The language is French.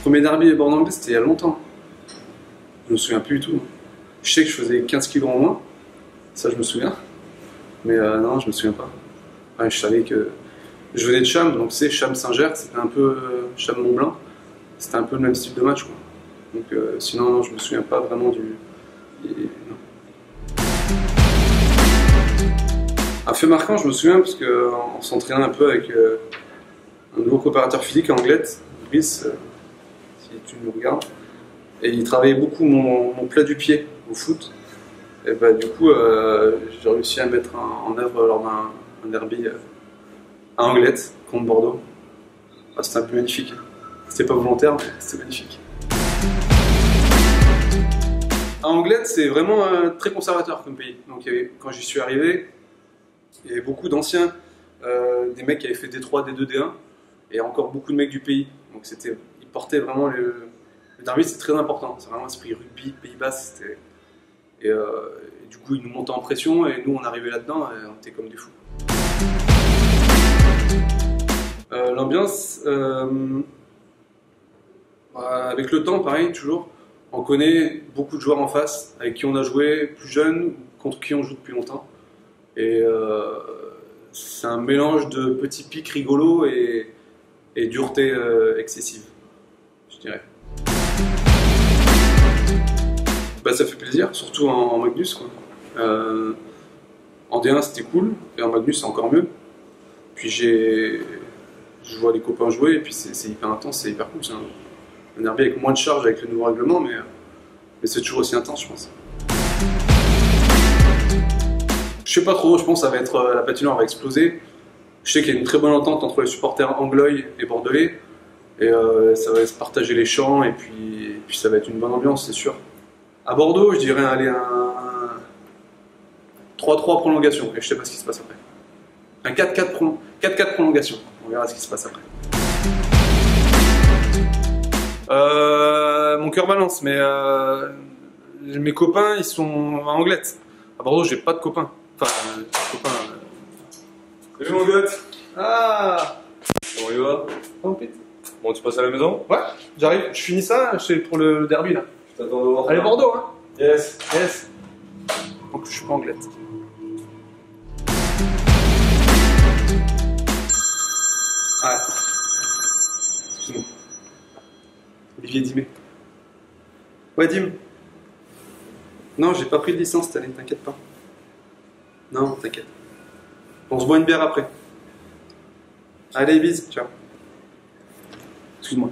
premier derby et bord anglais, c'était il y a longtemps. Je me souviens plus du tout. Je sais que je faisais 15 kilos en moins, ça je me souviens. Mais non, je me souviens pas. Ouais, je savais que je venais de Cham, donc c'est Cham-Saint-Gert, c'était un peu Cham-Mont-Blanc. C'était un peu le même style de match, quoi. Donc sinon, non, je me souviens pas vraiment du... Non. Un fait marquant, je me souviens, parce qu'on s'entraînait un peu avec un nouveau coopérateur physique, Anglette, Brice, si tu nous regardes. Et il travaillait beaucoup mon plat du pied au foot. Et bah, du coup, j'ai réussi à mettre en œuvre lors d'un derby à Anglette contre Bordeaux. Ah, c'était un peu magnifique. C'était pas volontaire, mais c'était magnifique. À Anglette, c'est vraiment très conservateur comme pays. Donc, quand j'y suis arrivé, il y avait beaucoup d'anciens, des mecs qui avaient fait D3, D2, D1, et encore beaucoup de mecs du pays. Donc, ils portaient vraiment le derby, c'est très important. C'est vraiment l'esprit rugby, Pays Basque. Et du coup, ils nous montaient en pression, et nous, on arrivait là-dedans, et on était comme des fous. L'ambiance, avec le temps, pareil, toujours, on connaît beaucoup de joueurs en face, avec qui on a joué plus jeune, contre qui on joue depuis longtemps. Et c'est un mélange de petits pics rigolos et dureté excessive, je dirais. Bah, ça fait plaisir, surtout en Magnus, quoi. En D1 c'était cool, et en Magnus c'est encore mieux. Puis je vois les copains jouer, et puis c'est hyper intense, c'est hyper cool. C'est un derby avec moins de charge avec le nouveau règlement, mais c'est toujours aussi intense, je pense. Je sais pas trop, je pense que ça va être, la patinoire va exploser. Je sais qu'il y a une très bonne entente entre les supporters anglois et bordelais, et ça va se partager les champs, et puis ça va être une bonne ambiance, c'est sûr. À Bordeaux, je dirais aller un 3-3 prolongation, et je sais pas ce qui se passe après. Un 4-4 prolongation, on verra ce qui se passe après. Mon cœur balance, mais mes copains ils sont à Anglette. À Bordeaux, j'ai pas de copains. Enfin, copains. Salut mon gars. Ah! Comment il va? Oh, pite. Bon, tu passes à la maison? Ouais, j'arrive, je finis ça, je suis pour le derby là. Je t'attends dehors. Allez, Bordeaux, hein? Yes. Yes. Donc, je suis pas Anglette. Ah. Excuse-moi. Olivier Dimé. Ouais, Dim. Non, j'ai pas pris de licence cette année, t'inquiète pas. Non, t'inquiète. On se boit une bière après. Allez, bis, ciao. Excuse-moi.